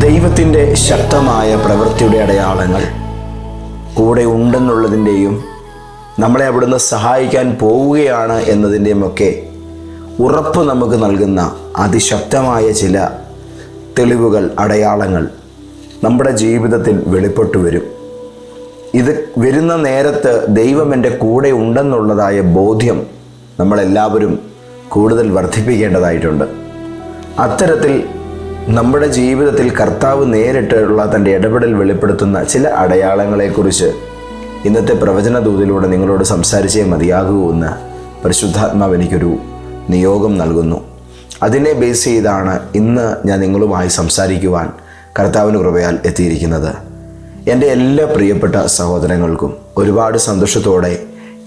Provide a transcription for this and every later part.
ദൈവത്തിൻ്റെ ശക്തമായ പ്രവൃത്തിയുടെ അടയാളങ്ങൾ കൂടെ ഉണ്ടെന്നുള്ളതിൻ്റെയും നമ്മളെ അവിടുന്ന് സഹായിക്കാൻ പോവുകയാണ് എന്നതിൻ്റെയും ഒക്കെ ഉറപ്പ് നമുക്ക് നൽകുന്ന അതിശക്തമായ ചില തെളിവുകൾ, അടയാളങ്ങൾ നമ്മുടെ ജീവിതത്തിൽ വെളിപ്പെട്ടു വരും. ഇത് വരുന്ന നേരത്ത് ദൈവം എൻ്റെ കൂടെ ഉണ്ടെന്നുള്ളതായ ബോധ്യം നമ്മളെല്ലാവരും കൂടുതൽ വർദ്ധിപ്പിക്കേണ്ടതായിട്ടുണ്ട്. അത്തരത്തിൽ നമ്മുടെ ജീവിതത്തിൽ കർത്താവ് നേരിട്ടുള്ള തൻ്റെ ഇടപെടൽ വെളിപ്പെടുത്തുന്ന ചില അടയാളങ്ങളെക്കുറിച്ച് ഇന്നത്തെ പ്രവചന ദൂതിലൂടെ നിങ്ങളോട് സംസാരിച്ചേ മതിയാകൂ എന്ന് പരിശുദ്ധാത്മാവ് എനിക്കൊരു നിയോഗം നൽകുന്നു. അതിനെ ബേസ് ചെയ്താണ് ഇന്ന് ഞാൻ നിങ്ങളുമായി സംസാരിക്കുവാൻ കർത്താവിന് കൃപയാൽ എത്തിയിരിക്കുന്നത്. എൻ്റെ എല്ലാ പ്രിയപ്പെട്ട സഹോദരങ്ങൾക്കും ഒരുപാട് സന്തോഷത്തോടെ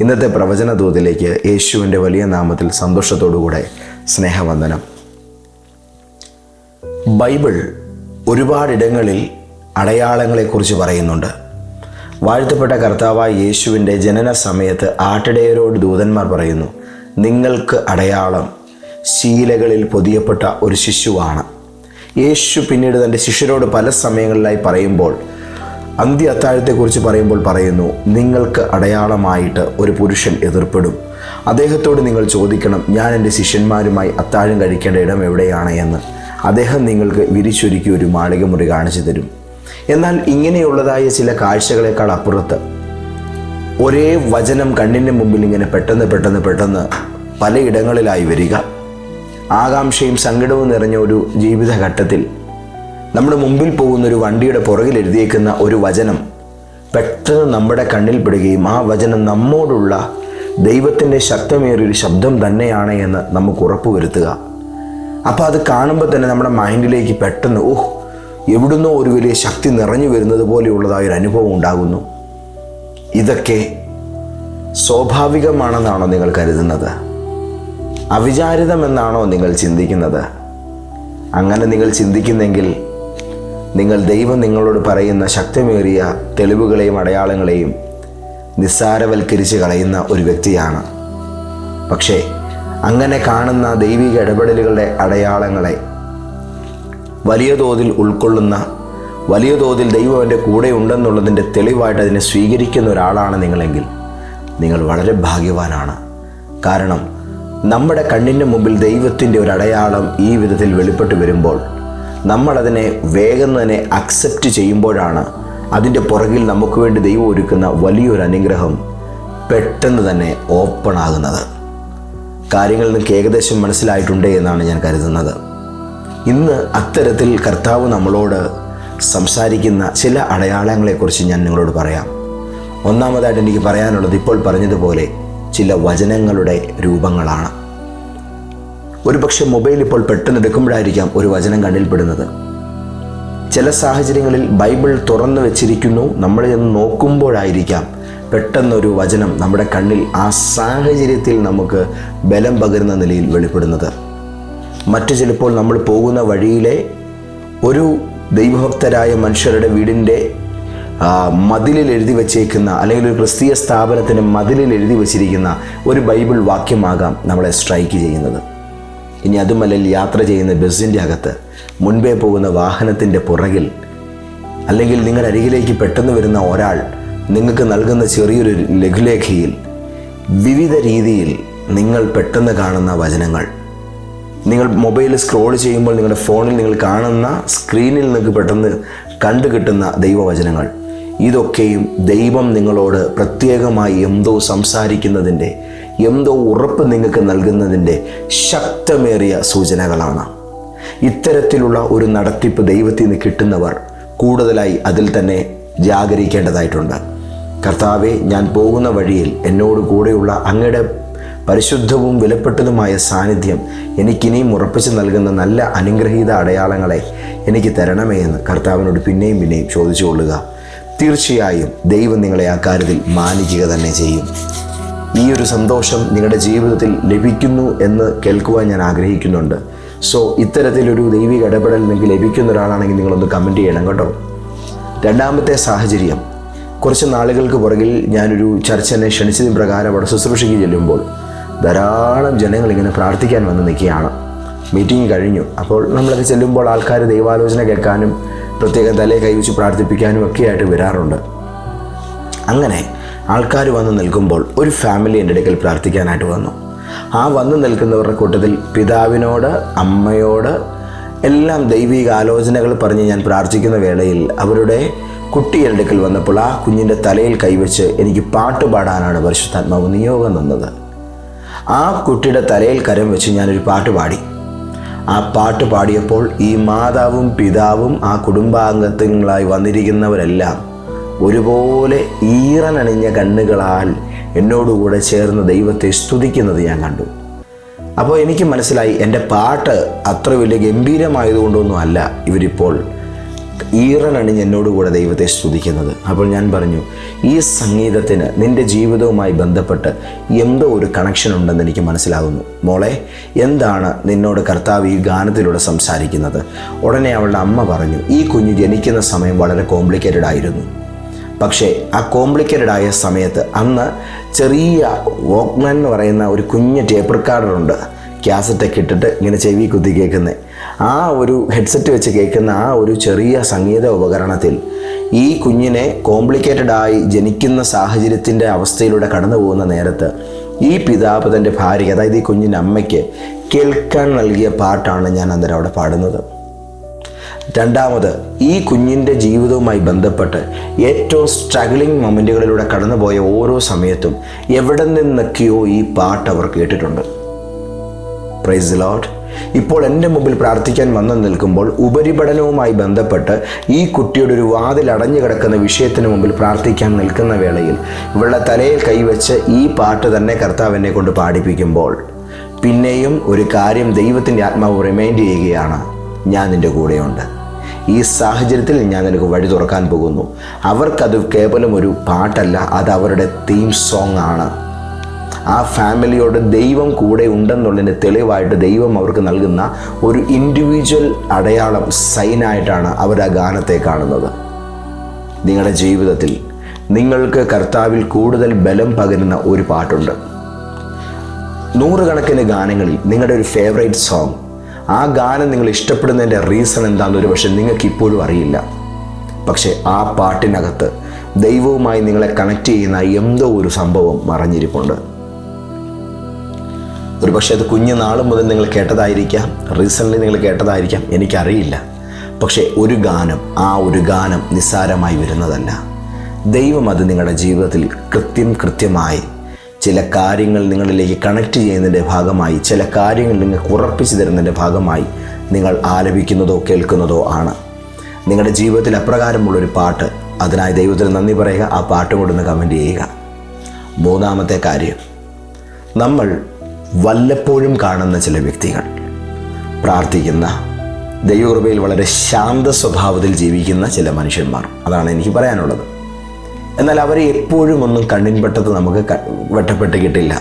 ഇന്നത്തെ പ്രവചന ദൂതിലേക്ക് യേശുവിൻ്റെ വലിയ നാമത്തിൽ സന്തോഷത്തോടുകൂടെ സ്നേഹവന്ദനം. ബൈബിൾ ഒരുപാടിടങ്ങളിൽ അടയാളങ്ങളെക്കുറിച്ച് പറയുന്നുണ്ട്. വാഴ്ത്തപ്പെട്ട കർത്താവായ യേശുവിൻ്റെ ജനന സമയത്ത് ആട്ടിടയരോട് ദൂതന്മാർ പറയുന്നു, നിങ്ങൾക്ക് അടയാളം ശീലകളിൽ പൊതിയപ്പെട്ട ഒരു ശിശുവാണ്. യേശു പിന്നീട് തൻ്റെ ശിഷ്യരോട് പല സമയങ്ങളിലായി പറയുമ്പോൾ, അന്ത്യ അത്താഴത്തെക്കുറിച്ച് പറയുമ്പോൾ പറയുന്നു, നിങ്ങൾക്ക് അടയാളമായിട്ട് ഒരു പുരുഷൻ എതിർപ്പെടും. അദ്ദേഹത്തോട് നിങ്ങൾ ചോദിക്കണം, ഞാൻ എൻ്റെ ശിഷ്യന്മാരുമായി അത്താഴം കഴിക്കേണ്ട ഇടം എവിടെയാണ് എന്ന്. അദ്ദേഹം നിങ്ങൾക്ക് വിരിച്ചൊരുക്കി ഒരു മാളികമുറി കാണിച്ചു തരും. എന്നാൽ ഇങ്ങനെയുള്ളതായ ചില കാഴ്ചകളെക്കാൾ അപ്പുറത്ത് ഒരേ വചനം കണ്ണിൻ്റെ മുമ്പിൽ ഇങ്ങനെ പെട്ടെന്ന് പലയിടങ്ങളിലായി വരിക, ആകാംക്ഷയും സങ്കടവും നിറഞ്ഞ ഒരു ജീവിതഘട്ടത്തിൽ നമ്മുടെ മുമ്പിൽ പോകുന്നൊരു വണ്ടിയുടെ പുറകിൽ എഴുതിയേക്കുന്ന ഒരു വചനം പെട്ടെന്ന് നമ്മുടെ കണ്ണിൽ പെടുകയും ആ വചനം നമ്മോടുള്ള ദൈവത്തിൻ്റെ ശക്തമേറിയൊരു ശബ്ദം തന്നെയാണ് എന്ന് നമുക്ക് ഉറപ്പുവരുത്തുക. അപ്പോൾ അത് കാണുമ്പോൾ തന്നെ നമ്മുടെ മൈൻഡിലേക്ക് പെട്ടെന്ന് എവിടുന്നോ ഒരു വലിയ ശക്തി നിറഞ്ഞു വരുന്നത് പോലെയുള്ളതായൊരു അനുഭവം ഉണ്ടാകുന്നു. ഇതൊക്കെ സ്വാഭാവികമാണെന്നാണോ നിങ്ങൾ കരുതുന്നത്? അവിചാരിതമെന്നാണോ നിങ്ങൾ ചിന്തിക്കുന്നത്? അങ്ങനെ നിങ്ങൾ ചിന്തിക്കുന്നെങ്കിൽ നിങ്ങൾ ദൈവം നിങ്ങളോട് പറയുന്ന ശക്തമേറിയ തെളിവുകളെയും അടയാളങ്ങളെയും നിസ്സാരവൽക്കരിച്ച് കളയുന്ന ഒരു വ്യക്തിയാണ്. പക്ഷേ അങ്ങനെ കാണുന്ന ദൈവിക ഇടപെടലുകളുടെ അടയാളങ്ങളെ വലിയ തോതിൽ ഉൾക്കൊള്ളുന്ന, വലിയ തോതിൽ ദൈവം എൻ്റെ കൂടെ ഉണ്ടെന്നുള്ളതിൻ്റെ തെളിവായിട്ട് അതിനെ സ്വീകരിക്കുന്ന ഒരാളാണ് നിങ്ങളെങ്കിൽ നിങ്ങൾ വളരെ ഭാഗ്യവാനാണ്. കാരണം നമ്മുടെ കണ്ണിൻ്റെ മുമ്പിൽ ദൈവത്തിൻ്റെ ഒരു അടയാളം ഈ വിധത്തിൽ വെളിപ്പെട്ട് വരുമ്പോൾ നമ്മളതിനെ വേഗം തന്നെ അക്സെപ്റ്റ് ചെയ്യുമ്പോഴാണ് അതിൻ്റെ പുറകിൽ നമുക്ക് വേണ്ടി ദൈവം ഒരുക്കുന്ന വലിയൊരു അനുഗ്രഹം പെട്ടെന്ന് തന്നെ ഓപ്പൺ ആകുന്നത്. കാര്യങ്ങൾ നിങ്ങൾക്ക് ഏകദേശം മനസ്സിലായിട്ടുണ്ട് എന്നാണ് ഞാൻ കരുതുന്നത്. ഇന്ന് അത്തരത്തിൽ കർത്താവ് നമ്മളോട് സംസാരിക്കുന്ന ചില അടയാളങ്ങളെക്കുറിച്ച് ഞാൻ നിങ്ങളോട് പറയാം. ഒന്നാമതായിട്ട് എനിക്ക് പറയാനുള്ളത്, ഇപ്പോൾ പറഞ്ഞതുപോലെ ചില വചനങ്ങളുടെ രൂപങ്ങളാണ്. ഒരുപക്ഷെ മൊബൈൽ ഇപ്പോൾ പെട്ടെന്ന് എടുക്കുമ്പോഴായിരിക്കാം ഒരു വചനം കണ്ണിൽപ്പെടുന്നത്. ചില സാഹചര്യങ്ങളിൽ ബൈബിൾ തുറന്നു വെച്ചിരിക്കുന്നു, നമ്മൾ ചെന്ന് നോക്കുമ്പോഴായിരിക്കാം പെട്ടെന്നൊരു വചനം നമ്മുടെ കണ്ണിൽ ആ സാഹചര്യത്തിൽ നമുക്ക് ബലം പകരുന്ന നിലയിൽ വെളിപ്പെടുന്നത്. മറ്റു ചിലപ്പോൾ നമ്മൾ പോകുന്ന വഴിയിലെ ഒരു ദൈവഭക്തരായ മനുഷ്യരുടെ വീടിൻ്റെ മതിലിൽ എഴുതി വച്ചേക്കുന്ന, അല്ലെങ്കിൽ ഒരു ക്രിസ്തീയ സ്ഥാപനത്തിൻ്റെ മതിലിൽ എഴുതി വച്ചിരിക്കുന്ന ഒരു ബൈബിൾ വാക്യമാകാം നമ്മളെ സ്ട്രൈക്ക് ചെയ്യുന്നത്. ഇനി അതുമല്ലെങ്കിൽ യാത്ര ചെയ്യുന്ന ബസ്സിൻ്റെ അകത്ത്, മുൻപേ പോകുന്ന വാഹനത്തിൻ്റെ പുറകിൽ, അല്ലെങ്കിൽ നിങ്ങളുടെ അരികിലേക്ക് പെട്ടെന്ന് വരുന്ന ഒരാൾ നിങ്ങൾക്ക് നൽകുന്ന ചെറിയൊരു ലഘുലേഖയിൽ വിവിധ രീതിയിൽ നിങ്ങൾ പെട്ടെന്ന് കാണുന്ന വചനങ്ങൾ, നിങ്ങൾ മൊബൈൽ സ്ക്രോൾ ചെയ്യുമ്പോൾ നിങ്ങളുടെ ഫോണിൽ നിങ്ങൾ കാണുന്ന സ്ക്രീനിൽ നിങ്ങൾക്ക് പെട്ടെന്ന് കണ്ടു കിട്ടുന്ന ദൈവവചനങ്ങൾ, ഇതൊക്കെയും ദൈവം നിങ്ങളോട് പ്രത്യേകമായി എന്തോ സംസാരിക്കുന്നതിൻ്റെ, എന്തോ ഉറപ്പ് നിങ്ങൾക്ക് നൽകുന്നതിൻ്റെ ശക്തമേറിയ സൂചനകളാണ്. ഇത്തരത്തിലുള്ള ഒരു നടത്തിപ്പ് ദൈവത്തിൽ നിന്ന് കിട്ടുന്നവർ കൂടുതലായി അതിൽ തന്നെ ജാഗരിക്കേണ്ടതായിട്ടുണ്ട്. കർത്താവെ, ഞാൻ പോകുന്ന വഴിയിൽ എന്നോട് കൂടെയുള്ള അങ്ങയുടെ പരിശുദ്ധവും വിലപ്പെട്ടതുമായ സാന്നിധ്യം എനിക്കിനിയും ഉറപ്പിച്ച് നൽകുന്ന നല്ല അനുഗ്രഹീത അടയാളങ്ങളെ എനിക്ക് തരണമേ എന്ന് കർത്താവിനോട് പിന്നെയും ചോദിച്ചു കൊള്ളുക. തീർച്ചയായും ദൈവം നിങ്ങളെ ആ കാര്യത്തിൽ മാനിക്കുക തന്നെ ചെയ്യും. ഈ ഒരു സന്തോഷം നിങ്ങളുടെ ജീവിതത്തിൽ ലഭിക്കുന്നു എന്ന് കേൾക്കുവാൻ ഞാൻ ആഗ്രഹിക്കുന്നുണ്ട്. സോ ഇത്തരത്തിലൊരു ദൈവിക ഇടപെടൽ നിങ്ങൾക്ക് ലഭിക്കുന്ന ഒരാളാണെങ്കിൽ നിങ്ങളൊന്ന് കമൻറ്റ് ചെയ്യണം കേട്ടോ. രണ്ടാമത്തെ സാഹചര്യം, കുറച്ച് നാളുകൾക്ക് പുറകിൽ ഞാനൊരു ചർച്ച് എന്നെ ക്ഷണിച്ചതിന് പ്രകാരം അവിടെ ശുശ്രൂഷയ്ക്ക് ചെല്ലുമ്പോൾ ധാരാളം ജനങ്ങൾ ഇങ്ങനെ പ്രാർത്ഥിക്കാൻ വന്ന് നിൽക്കുകയാണ്. മീറ്റിംഗ് കഴിഞ്ഞു. അപ്പോൾ നമ്മളൊക്കെ ചെല്ലുമ്പോൾ ആൾക്കാർ ദൈവാലോചന കേൾക്കാനും പ്രത്യേകം തലയെ കൈവച്ച് പ്രാർത്ഥിപ്പിക്കാനും ഒക്കെ ആയിട്ട് വരാറുണ്ട്. അങ്ങനെ ആൾക്കാർ വന്ന് നിൽക്കുമ്പോൾ ഒരു ഫാമിലി എൻ്റെ അടുക്കൽ പ്രാർത്ഥിക്കാനായിട്ട് വന്നു. ആ വന്ന് നിൽക്കുന്നവരുടെ കൂട്ടത്തിൽ പിതാവിനോട്, അമ്മയോട് എല്ലാം ദൈവിക ആലോചനകൾ പറഞ്ഞ് ഞാൻ പ്രാർത്ഥിക്കുന്ന വേളയിൽ അവരുടെ കുട്ടി എൻ്റെ അടുക്കൽ വന്നപ്പോൾ ആ കുഞ്ഞിൻ്റെ തലയിൽ കൈവച്ച് എനിക്ക് പാട്ട് പാടാനാണ് പരിശുദ്ധാത്മാവ് നിയോഗം തന്നത്. ആ കുട്ടിയുടെ തലയിൽ കരം വെച്ച് ഞാനൊരു പാട്ട് പാടി. ആ പാട്ട് പാടിയപ്പോൾ ഈ മാതാവും പിതാവും ആ കുടുംബാംഗങ്ങളായി വന്നിരിക്കുന്നവരെല്ലാം ഒരുപോലെ ഈറനണിഞ്ഞ കണ്ണുകളാൽ എന്നോടുകൂടെ ചേർന്ന് ദൈവത്തെ സ്തുതിക്കുന്നത് ഞാൻ കണ്ടു. അപ്പോൾ എനിക്ക് മനസ്സിലായി, എൻ്റെ പാട്ട് അത്ര വലിയ ഗംഭീരമായതുകൊണ്ടൊന്നും അല്ല ഇവരിപ്പോൾ ഈറനണിഞ്ഞ് എന്നോടുകൂടെ ദൈവത്തെ സ്തുതിക്കുന്നത്. അപ്പോൾ ഞാൻ പറഞ്ഞു, ഈ സംഗീതത്തിന് നിൻ്റെ ജീവിതവുമായി ബന്ധപ്പെട്ട് എന്തോ ഒരു കണക്ഷൻ ഉണ്ടെന്ന് എനിക്ക് മനസ്സിലാകുന്നു. മോളെ, എന്താണ് നിന്നോട് കർത്താവ് ഈ ഗാനത്തിലൂടെ സംസാരിക്കുന്നത്? ഉടനെ അവളുടെ അമ്മ പറഞ്ഞു, ഈ കുഞ്ഞ് ജനിക്കുന്ന സമയം വളരെ കോംപ്ലിക്കേറ്റഡ് ആയിരുന്നു. പക്ഷേ ആ കോംപ്ലിക്കേറ്റഡ് ആയ സമയത്ത് അന്ന് ചെറിയ വോക്ക്മാൻ എന്ന് പറയുന്ന ഒരു കുഞ്ഞ് ടേപ്പ് റെക്കോർഡറുണ്ട്, ക്യാസറ്റൊക്കെ ഇട്ടിട്ട് ഇങ്ങനെ ചെവി കുത്തി കേൾക്കുന്നത്. ആ ഒരു ഹെഡ്സെറ്റ് വെച്ച് കേൾക്കുന്ന ആ ഒരു ചെറിയ സംഗീത ഉപകരണത്തിൽ ഈ കുഞ്ഞിനെ കോംപ്ലിക്കേറ്റഡായി ജനിക്കുന്ന സാഹചര്യത്തിൻ്റെ അവസ്ഥയിലൂടെ കടന്നു പോകുന്ന നേരത്ത് ഈ പിതാവ് തൻ്റെ ഭാര്യയ്ക്ക്, അതായത് ഈ കുഞ്ഞിൻ്റെ അമ്മയ്ക്ക് കേൾക്കാൻ നൽകിയ പാട്ടാണ് ഞാൻ അന്നേരം അവിടെ പാടുന്നത്. രണ്ടാമത്, ഈ കുഞ്ഞിൻ്റെ ജീവിതവുമായി ബന്ധപ്പെട്ട് ഏറ്റവും സ്ട്രഗ്ലിംഗ് മൊമെൻറ്റുകളിലൂടെ കടന്നുപോയ ഓരോ സമയത്തും എവിടെ നിന്നൊക്കെയോ ഈ പാട്ട് അവർ കേട്ടിട്ടുണ്ട്. Praise the Lord. ഇപ്പോൾ എൻ്റെ മുമ്പിൽ പ്രാർത്ഥിക്കാൻ വന്നു നിൽക്കുമ്പോൾ ഉപരിപഠനവുമായി ബന്ധപ്പെട്ട് ഈ കുട്ടിയുടെ ഒരു വാതിൽ അടഞ്ഞു കിടക്കുന്ന വിഷയത്തിന് മുമ്പിൽ പ്രാർത്ഥിക്കാൻ നിൽക്കുന്ന വേളയിൽ ഇവളുടെ തലയിൽ കൈവച്ച് ഈ പാട്ട് തന്നെ കർത്താവ് എന്നെ കൊണ്ട് പാടിപ്പിക്കുമ്പോൾ പിന്നെയും ഒരു കാര്യം ദൈവത്തിൻ്റെ ആത്മാവ് റിമൈൻഡ് ചെയ്യുകയാണ്, ഞാൻ നിൻ്റെ കൂടെയുണ്ട്. ഈ സാഹചര്യത്തിൽ ഞാൻ നിനക്ക് വഴി തുറക്കാൻ പോകുന്നു. അവർക്കത് കേവലം ഒരു പാട്ടല്ല, അത് അവരുടെ തീം സോങ് ആണ്. ആ ഫാമിലിയോട് ദൈവം കൂടെ ഉണ്ടെന്നുള്ളതിൻ്റെ തെളിവായിട്ട് ദൈവം അവർക്ക് നൽകുന്ന ഒരു ഇൻഡിവിജ്വൽ അടയാളം, സൈനായിട്ടാണ് അവർ ആ ഗാനത്തെ കാണുന്നത്. നിങ്ങളുടെ ജീവിതത്തിൽ നിങ്ങൾക്ക് കർത്താവിൽ കൂടുതൽ ബലം പകരുന്ന ഒരു പാട്ടുണ്ട്. നൂറുകണക്കിന് ഗാനങ്ങളിൽ നിങ്ങളുടെ ഒരു ഫേവറേറ്റ് സോങ്, ആ ഗാനം നിങ്ങൾ ഇഷ്ടപ്പെടുന്നതിൻ്റെ റീസൺ എന്താണെന്നൊരു പക്ഷേ നിങ്ങൾക്ക് ഇപ്പോഴും അറിയില്ല. പക്ഷേ ആ പാട്ടിനകത്ത് ദൈവവുമായി നിങ്ങളെ കണക്ട് ചെയ്യുന്ന എന്തോ ഒരു സംഭവം മറഞ്ഞിരിപ്പുണ്ട്. ഒരു പക്ഷേ അത് കുഞ്ഞുനാൾ മുതൽ നിങ്ങൾ കേട്ടതായിരിക്കാം, റീസെൻ്റ്ലി നിങ്ങൾ കേട്ടതായിരിക്കാം, എനിക്കറിയില്ല. പക്ഷേ ഒരു ഗാനം, ആ ഒരു ഗാനം നിസ്സാരമായി വരുന്നതല്ല. ദൈവം അത് നിങ്ങളുടെ ജീവിതത്തിൽ കൃത്യമായി ചില കാര്യങ്ങൾ നിങ്ങളിലേക്ക് കണക്ട് ചെയ്യുന്നതിൻ്റെ ഭാഗമായി, ചില കാര്യങ്ങൾ നിങ്ങൾക്ക് ഉറപ്പിച്ചു തരുന്നതിൻ്റെ ഭാഗമായി നിങ്ങൾ ആലപിക്കുന്നതോ കേൾക്കുന്നതോ ആണ്. നിങ്ങളുടെ ജീവിതത്തിൽ അപ്രകാരമുള്ളൊരു പാട്ട്, അതിനായി ദൈവത്തിന് നന്ദി പറയുക. ആ പാട്ട് കൊണ്ടൊന്ന് കമൻറ്റ് ചെയ്യുക. മൂന്നാമത്തെ കാര്യം, നമ്മൾ വല്ലപ്പോഴും കാണുന്ന ചില വ്യക്തികൾ, പ്രാർത്ഥിക്കുന്ന, ദൈവകൃപയിൽ വളരെ ശാന്ത സ്വഭാവത്തിൽ ജീവിക്കുന്ന ചില മനുഷ്യന്മാർ, അതാണ് എനിക്ക് പറയാനുള്ളത്. എന്നാൽ അവരെ എപ്പോഴും ഒന്നും കണ്ണിൻപെട്ടത് നമുക്ക് വെട്ടപ്പെട്ട് കിട്ടില്ല.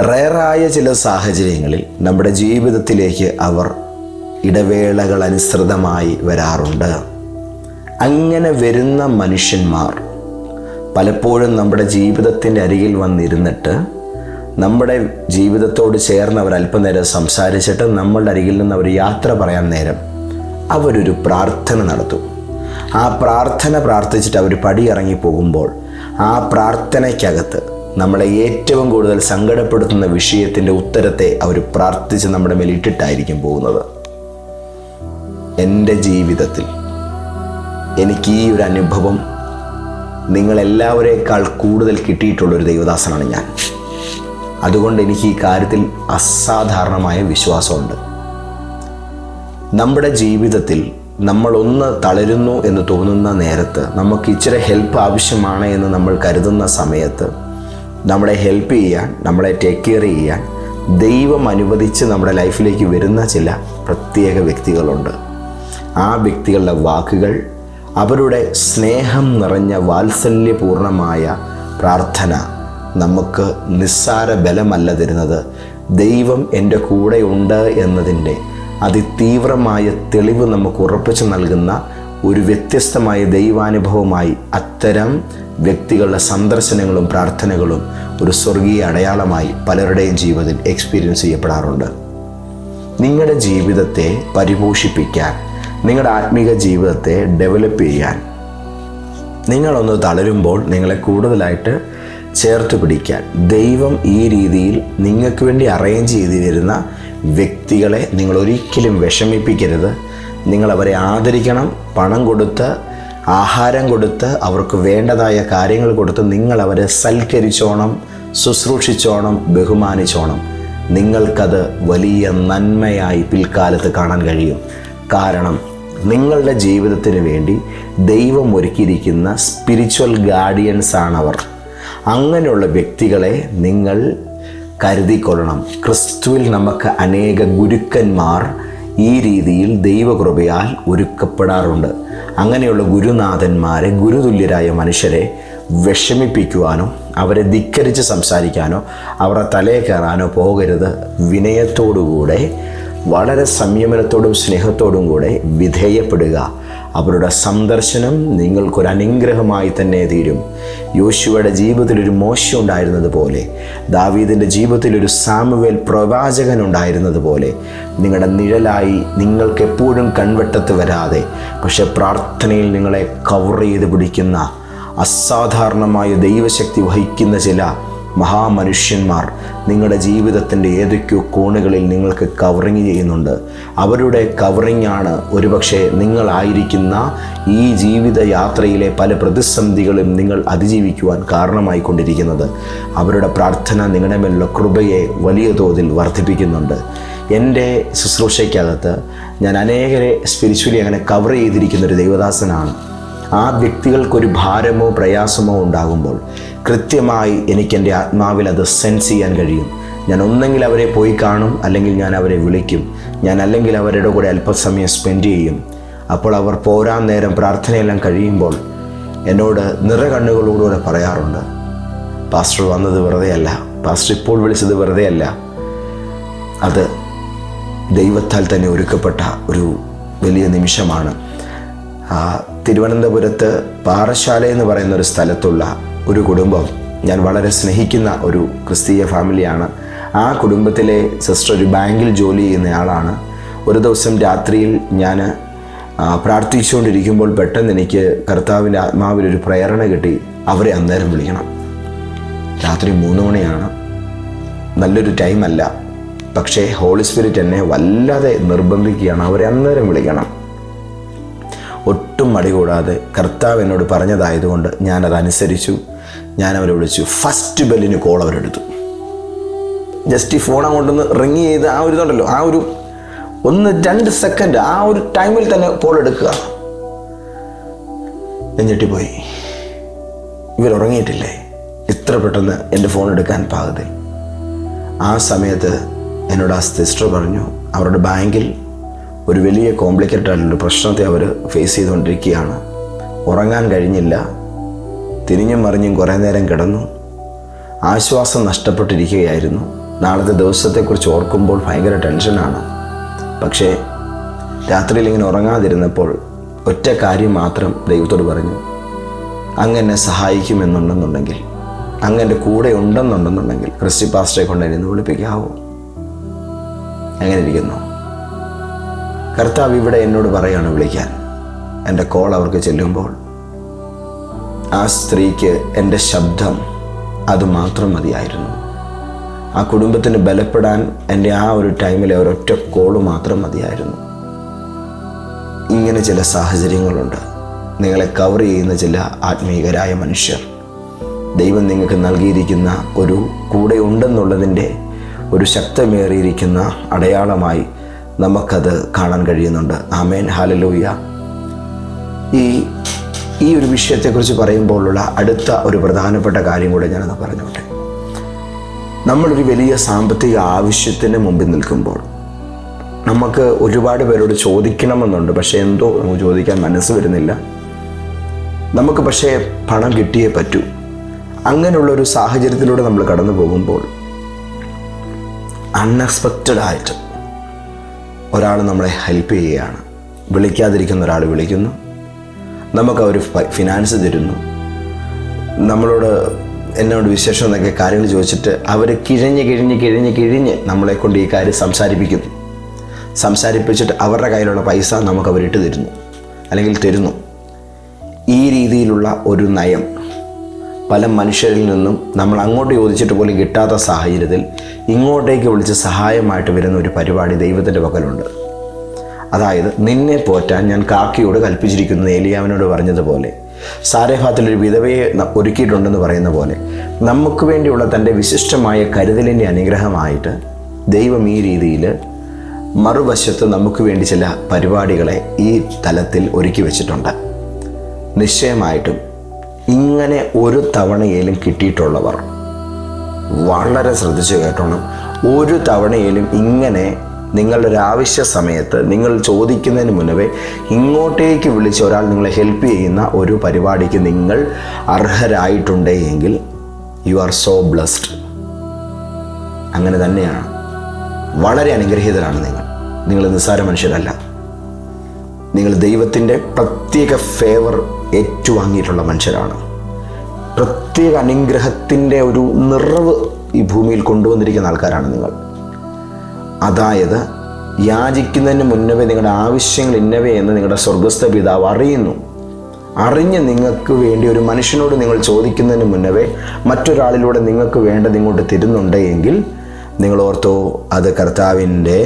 റെയറായ ചില സാഹചര്യങ്ങളിൽ നമ്മുടെ ജീവിതത്തിലേക്ക് അവർ ഇടവേളകൾ അനുസൃതമായി വരാറുണ്ട്. അങ്ങനെ വരുന്ന മനുഷ്യന്മാർ പലപ്പോഴും നമ്മുടെ ജീവിതത്തിൻ്റെ അരികിൽ വന്നിരുന്നിട്ട് നമ്മുടെ ജീവിതത്തോട് ചേർന്ന് അവർ അല്പനേരം സംസാരിച്ചിട്ട് നമ്മളുടെ അരികിൽ നിന്ന് അവർ യാത്ര പറയാൻ നേരം അവരൊരു പ്രാർത്ഥന നടത്തും. ആ പ്രാർത്ഥന പ്രാർത്ഥിച്ചിട്ട് അവർ പടിയിറങ്ങി പോകുമ്പോൾ ആ പ്രാർത്ഥനയ്ക്കകത്ത് നമ്മളെ ഏറ്റവും കൂടുതൽ സങ്കടപ്പെടുത്തുന്ന വിഷയത്തിൻ്റെ ഉത്തരത്തെ അവർ പ്രാർത്ഥിച്ച് നമ്മുടെ മേൽ ഇട്ടിട്ടായിരിക്കും പോകുന്നത്. എൻ്റെ ജീവിതത്തിൽ എനിക്ക് ഈ ഒരു അനുഭവം നിങ്ങളെല്ലാവരേക്കാൾ കൂടുതൽ കിട്ടിയിട്ടുള്ളൊരു ദൈവദാസനാണ് ഞാൻ. അതുകൊണ്ട് എനിക്ക് ഈ കാര്യത്തിൽ അസാധാരണമായ വിശ്വാസമുണ്ട്. നമ്മുടെ ജീവിതത്തിൽ നമ്മളൊന്ന് തളരുന്നു എന്ന് തോന്നുന്ന നേരത്ത്, നമുക്ക് ഇച്ചിരി ഹെൽപ്പ് ആവശ്യമാണ് എന്ന് നമ്മൾ കരുതുന്ന സമയത്ത് നമ്മളെ ഹെൽപ്പ് ചെയ്യാൻ, നമ്മളെ ടേക്ക് കെയർ ചെയ്യാൻ ദൈവം അനുവദിച്ച് നമ്മുടെ ലൈഫിലേക്ക് വരുന്ന ചില പ്രത്യേക വ്യക്തികളുണ്ട്. ആ വ്യക്തികളുടെ വാക്കുകൾ, അവരുടെ സ്നേഹം നിറഞ്ഞ വാത്സല്യപൂർണമായ പ്രാർത്ഥന നമുക്ക് നിസ്സാര ബലമല്ല തരുന്നത്. ദൈവം എൻ്റെ കൂടെയുണ്ട് എന്നതിൻ്റെ അതിതീവ്രമായ തെളിവ് നമുക്ക് ഉറപ്പിച്ചു നൽകുന്ന ഒരു വ്യത്യസ്തമായ ദൈവാനുഭവമായി അത്തരം വ്യക്തികളുടെ സന്ദർശനങ്ങളും പ്രാർത്ഥനകളും ഒരു സ്വർഗീയ അടയാളമായി പലരുടെയും ജീവിതത്തിൽ എക്സ്പീരിയൻസ് ചെയ്യപ്പെടാറുണ്ട്. നിങ്ങളുടെ ജീവിതത്തെ പരിപോഷിപ്പിക്കാൻ, നിങ്ങളുടെ ആത്മീക ജീവിതത്തെ ഡെവലപ്പ് ചെയ്യാൻ, നിങ്ങളൊന്ന് തളരുമ്പോൾ നിങ്ങളെ കൂടുതലായിട്ട് ചേർത്ത് പിടിക്കാൻ ദൈവം ഈ രീതിയിൽ നിങ്ങൾക്ക് വേണ്ടി അറേഞ്ച് ചെയ്ത് വരുന്ന വ്യക്തികളെ നിങ്ങൾ ഒരിക്കലും വിഷമിപ്പിക്കരുത്. നിങ്ങളവരെ ആദരിക്കണം. പണം കൊടുത്ത്, ആഹാരം കൊടുത്ത്, അവർക്ക് വേണ്ടതായ കാര്യങ്ങൾ കൊടുത്ത് നിങ്ങളവരെ സൽക്കരിച്ചോണം, ശുശ്രൂഷിച്ചോണം, ബഹുമാനിച്ചോണം. നിങ്ങൾക്കത് വലിയ നന്മയായി പിൽക്കാലത്ത് കാണാൻ കഴിയും. കാരണം നിങ്ങളുടെ ജീവിതത്തിന് വേണ്ടി ദൈവം ഒരുക്കിയിരിക്കുന്ന സ്പിരിച്വൽ ഗാർഡിയൻസാണവർ. അങ്ങനെയുള്ള വ്യക്തികളെ നിങ്ങൾ കരുതിക്കൊള്ളണം. ക്രിസ്തുവിൽ നമുക്ക് അനേക ഗുരുക്കന്മാർ ഈ രീതിയിൽ ദൈവകൃപയാൽ ഒരുക്കപ്പെടാറുണ്ട്. അങ്ങനെയുള്ള ഗുരുനാഥന്മാരെ, ഗുരുതുല്യരായ മനുഷ്യരെ വിഷമിപ്പിക്കുവാനോ അവരെ ധിക്കരിച്ച് സംസാരിക്കാനോ അവരുടെ തലയെ കയറാനോ പോകരുത്. വിനയത്തോടുകൂടെ, വളരെ സംയമനത്തോടും സ്നേഹത്തോടും കൂടെ വിധേയപ്പെടുക. അവരുടെ സന്ദർശനം നിങ്ങൾക്കൊരു അനുഗ്രഹമായി തന്നെ തീരും. യോശുവയുടെ ജീവിതത്തിലൊരു മോശ ഉണ്ടായിരുന്നത് പോലെ, ദാവീദിൻ്റെ ജീവിതത്തിലൊരു സാമുവേൽ പ്രവാചകൻ ഉണ്ടായിരുന്നത് പോലെ, നിങ്ങളുടെ നിഴലായി നിങ്ങൾക്ക് എപ്പോഴും കൺവെട്ടത്ത് വരാതെ പക്ഷെ പ്രാർത്ഥനയിൽ നിങ്ങളെ കവർ ചെയ്ത് പിടിക്കുന്ന, അസാധാരണമായ ദൈവശക്തി വഹിക്കുന്ന ചില മഹാമനുഷ്യന്മാർ നിങ്ങളുടെ ജീവിതത്തിൻ്റെ ഏതൊക്കെയോ കോണുകളിൽ നിങ്ങൾക്ക് കവറിങ് ചെയ്യുന്നുണ്ട്. അവരുടെ കവറിങ്ങാണ് ഒരുപക്ഷെ നിങ്ങളായിരിക്കുന്ന ഈ ജീവിതയാത്രയിലെ പല പ്രതിസന്ധികളും നിങ്ങൾ അതിജീവിക്കുവാൻ കാരണമായിക്കൊണ്ടിരിക്കുന്നത്. അവരുടെ പ്രാർത്ഥന നിങ്ങളുടെ മേലുള്ള കൃപയെ വലിയ തോതിൽ വർദ്ധിപ്പിക്കുന്നുണ്ട്. എൻ്റെ ശുശ്രൂഷയ്ക്കകത്ത് ഞാൻ അനേകരെ സ്പിരിച്വലി അങ്ങനെ കവർ ചെയ്തിരിക്കുന്നൊരു ദൈവദാസനാണ്. ആ വ്യക്തികൾക്കൊരു ഭാരമോ പ്രയാസമോ ഉണ്ടാകുമ്പോൾ കൃത്യമായി എനിക്കെൻ്റെ ആത്മാവിൽ അത് സെൻസ് ചെയ്യാൻ കഴിയും. ഞാൻ ഒന്നെങ്കിൽ അവരെ പോയി കാണും, അല്ലെങ്കിൽ ഞാൻ അവരെ വിളിക്കും. ഞാൻ അല്ലെങ്കിൽ അവരുടെ കൂടെ അല്പസമയം സ്പെൻഡ് ചെയ്യും. അപ്പോൾ അവർ പോരാൻ നേരം പ്രാർത്ഥനയെല്ലാം കഴിയുമ്പോൾ എന്നോട് നിറകണ്ണുകളോടുകൂടെ പറയാറുണ്ട്, പാസ്റ്റർ വന്നത് വെറുതെയല്ല, പാസ്റ്റർ ഇപ്പോൾ വിളിച്ചത് വെറുതെയല്ല, അത് ദൈവത്താൽ തന്നെ ഒരുക്കപ്പെട്ട ഒരു വലിയ നിമിഷമാണ്. തിരുവനന്തപുരത്ത് പാറശാല എന്ന് പറയുന്ന ഒരു സ്ഥലത്തുള്ള ഒരു കുടുംബം, ഞാൻ വളരെ സ്നേഹിക്കുന്ന ഒരു ക്രിസ്തീയ ഫാമിലിയാണ്. ആ കുടുംബത്തിലെ സിസ്റ്റർ ഒരു ബാങ്കിൽ ജോലി ചെയ്യുന്നയാളാണ്. ഒരു ദിവസം രാത്രിയിൽ ഞാൻ പ്രാർത്ഥിച്ചുകൊണ്ടിരിക്കുമ്പോൾ പെട്ടെന്ന് എനിക്ക് കർത്താവിൻ്റെ ആത്മാവിലൊരു പ്രേരണ കിട്ടി, അവരെ അന്നേരം വിളിക്കണം. രാത്രി 3 മണിയാണ്, നല്ലൊരു ടൈമല്ല. പക്ഷേ ഹോളി സ്പിരിറ്റ് എന്നെ വല്ലാതെ നിർബന്ധിക്കുകയാണ്, അവരെ അന്നേരം വിളിക്കണം. ഒട്ടും മടി കൂടാതെ കർത്താവ് എന്നോട് പറഞ്ഞതായതുകൊണ്ട് ഞാനതനുസരിച്ചു. ഞാൻ അവരെ വിളിച്ചു. ഫസ്റ്റ് ബെല്ലിന് കോൾ അവരെടുത്തു. ജസ്റ്റ് ഈ ഫോൺ അങ്ങോട്ടൊന്ന് റിങ് ചെയ്ത് ആ ഒരു ഇതുണ്ടല്ലോ, ആ ഒരു 1-2 സെക്കൻഡ് ആ ഒരു ടൈമിൽ തന്നെ കോൾ എടുക്കുക. ഞാൻ ഞെട്ടിപ്പോയി. ഇവരുറങ്ങിയിട്ടില്ലേ ഇത്ര പെട്ടെന്ന് എൻ്റെ ഫോൺ എടുക്കാൻ പാകത്തിൽ? ആ സമയത്ത് എന്നോട് ആ സിസ്റ്റർ പറഞ്ഞു, അവരുടെ ബാങ്കിൽ ഒരു വലിയ കോംപ്ലിക്കേറ്റഡ് ആയിട്ടുള്ള പ്രശ്നത്തെ അവർ ഫേസ് ചെയ്തുകൊണ്ടിരിക്കുകയാണ്. ഉറങ്ങാൻ കഴിഞ്ഞില്ല. തിരിഞ്ഞും മറിഞ്ഞും കുറേ നേരം കിടന്നു. ആശ്വാസം നഷ്ടപ്പെട്ടിരിക്കുകയായിരുന്നു. നാളത്തെ ദിവസത്തെക്കുറിച്ച് ഓർക്കുമ്പോൾ ഭയങ്കര ടെൻഷനാണ്. പക്ഷേ രാത്രിയിൽ ഇങ്ങനെ ഉറങ്ങാതിരുന്നപ്പോൾ ഒറ്റ കാര്യം മാത്രം ദൈവത്തോട് പറഞ്ഞു, അങ്ങനെ സഹായിക്കുമെന്നുണ്ടെന്നുണ്ടെങ്കിൽ, അങ്ങനെ കൂടെ ഉണ്ടെന്നുണ്ടെന്നുണ്ടെങ്കിൽ ക്രിസ്റ്റി പാസ്റ്ററെ കൊണ്ട് എന്നെ വിളിപ്പിക്കാവോ? അങ്ങനെ ഇരിക്കുന്നു. കർത്താവ് ഇവിടെ എന്നോട് പറയാണ് വിളിക്കാൻ. എൻ്റെ കോൾ അവർക്ക് ചെല്ലുമ്പോൾ ആ സ്ത്രീക്ക് എൻ്റെ ശബ്ദം അതുമാത്രം മതിയായിരുന്നു. ആ കുടുംബത്തിന് ബലപ്പെടാൻ എൻ്റെ ആ ഒരു ടൈമിലെ ഒരൊറ്റ കോള് മാത്രം മതിയായിരുന്നു. ഇങ്ങനെ ചില സാഹചര്യങ്ങളുണ്ട്. നിങ്ങളെ കവർ ചെയ്യുന്ന ചില ആത്മീകരായ മനുഷ്യർ, ദൈവം നിങ്ങൾക്ക് നൽകിയിരിക്കുന്ന ഒരു കൂടെ ഉണ്ടെന്നുള്ളതിൻ്റെ ഒരു ശക്തമേറിയിരിക്കുന്ന അടയാളമായി നമുക്കത് കാണാൻ കഴിയുന്നുണ്ട്. ആമേൻ, ഹല്ലേലൂയ. ഈ ഒരു വിഷയത്തെക്കുറിച്ച് പറയുമ്പോഴുള്ള അടുത്ത ഒരു പ്രധാനപ്പെട്ട കാര്യം കൂടെ ഞാനത് പറഞ്ഞോട്ടെ. നമ്മളൊരു വലിയ സാമ്പത്തിക ആവശ്യത്തിന് മുമ്പിൽ നിൽക്കുമ്പോൾ നമുക്ക് ഒരുപാട് പേരോട് ചോദിക്കണമെന്നുണ്ട്, പക്ഷേ എന്തോ നമുക്ക് ചോദിക്കാൻ മനസ്സ് വരുന്നില്ല. നമുക്ക് പക്ഷേ പണം കിട്ടിയേ പറ്റൂ. അങ്ങനെയുള്ളൊരു സാഹചര്യത്തിലൂടെ നമ്മൾ കടന്നു പോകുമ്പോൾ അൺഎക്സ്പെക്റ്റഡായിട്ട് ഒരാൾ നമ്മളെ ഹെൽപ്പ് ചെയ്യുകയാണ്. വിളിക്കാതിരിക്കുന്ന ഒരാൾ വിളിക്കുന്നു, നമുക്കവർ ഫിനാൻസ് തരുന്നു, എന്നോട് വിശേഷം എന്നൊക്കെ കാര്യങ്ങൾ ചോദിച്ചിട്ട് അവർ കിഴിഞ്ഞ് നമ്മളെ കൊണ്ട് ഈ കാര്യം സംസാരിപ്പിച്ചിട്ട് അവരുടെ കയ്യിലുള്ള പൈസ നമുക്ക് അവരിട്ട് തരുന്നു അല്ലെങ്കിൽ തരുന്നു. ഈ രീതിയിലുള്ള ഒരു നയം പല മനുഷ്യരിൽ നിന്നും നമ്മൾ അങ്ങോട്ട് ചോദിച്ചിട്ട് പോലും കിട്ടാത്ത സാഹചര്യത്തിൽ ഇങ്ങോട്ടേക്ക് വിളിച്ച് സഹായമായിട്ട് വരുന്ന ഒരു പരിപാടി ദൈവത്തിൻ്റെ പക്കലുണ്ട്. അതായത്, നിന്നെ പോറ്റാൻ ഞാൻ കാക്കയോട് കൽപ്പിച്ചിരിക്കുന്നു ഏലിയാവിനോട് പറഞ്ഞതുപോലെ, സാരെഫാത്തിലൊരു വിധവയെ ഒരുക്കിയിട്ടുണ്ടെന്ന് പറയുന്ന പോലെ, നമുക്ക് വേണ്ടിയുള്ള തൻ്റെ വിശിഷ്ടമായ കരുതലിൻ്റെ അനുഗ്രഹമായിട്ട് ദൈവം ഈ രീതിയിൽ മറുവശത്ത് നമുക്ക് വേണ്ടി ചില പരിപാടികളെ ഈ തലത്തിൽ ഒരുക്കി വെച്ചിട്ടുണ്ട്. നിശ്ചയമായിട്ടും ഇങ്ങനെ ഒരു തവണയിലും കിട്ടിയിട്ടുള്ളവർ വളരെ ശ്രദ്ധിച്ച് കേട്ടോണം. ഒരു തവണയിലും ഇങ്ങനെ നിങ്ങളുടെ ഒരു ആവശ്യ സമയത്ത് നിങ്ങൾ ചോദിക്കുന്നതിന് മുന്നേ ഇങ്ങോട്ടേക്ക് വിളിച്ച് ഒരാൾ നിങ്ങളെ ഹെൽപ്പ് ചെയ്യുന്ന ഒരു പരിപാടിക്ക് നിങ്ങൾ അർഹരായിട്ടുണ്ടെങ്കിൽ യു ആർ സോ ബ്ലെസ്ഡ്. അങ്ങനെ തന്നെയാണ്. വളരെ അനുഗ്രഹീതരാണ് നിങ്ങൾ നിസ്സാര മനുഷ്യരല്ല. നിങ്ങൾ ദൈവത്തിൻ്റെ പ്രത്യേക ഫേവർ ഏറ്റുവാങ്ങിയിട്ടുള്ള മനുഷ്യരാണ്. പ്രത്യേക അനുഗ്രഹത്തിൻ്റെ ഒരു നിറവ് ഈ ഭൂമിയിൽ കൊണ്ടുവന്നിരിക്കുന്ന ആൾക്കാരാണ് നിങ്ങൾ. അതായത്, യാചിക്കുന്നതിന് മുന്നവേ നിങ്ങളുടെ ആവശ്യങ്ങൾ ഇന്നവേ എന്ന് നിങ്ങളുടെ സ്വർഗസ്ഥ പിതാവ് അറിഞ്ഞ് നിങ്ങൾക്ക് വേണ്ടി ഒരു മനുഷ്യനോട് നിങ്ങൾ ചോദിക്കുന്നതിന് മുന്നവേ മറ്റൊരാളിലൂടെ നിങ്ങൾക്ക് വേണ്ടത് ഇങ്ങോട്ട് തരുന്നുണ്ടെങ്കിൽ നിങ്ങൾ ഓർത്തോ, അത് കർത്താവിൻ്റെ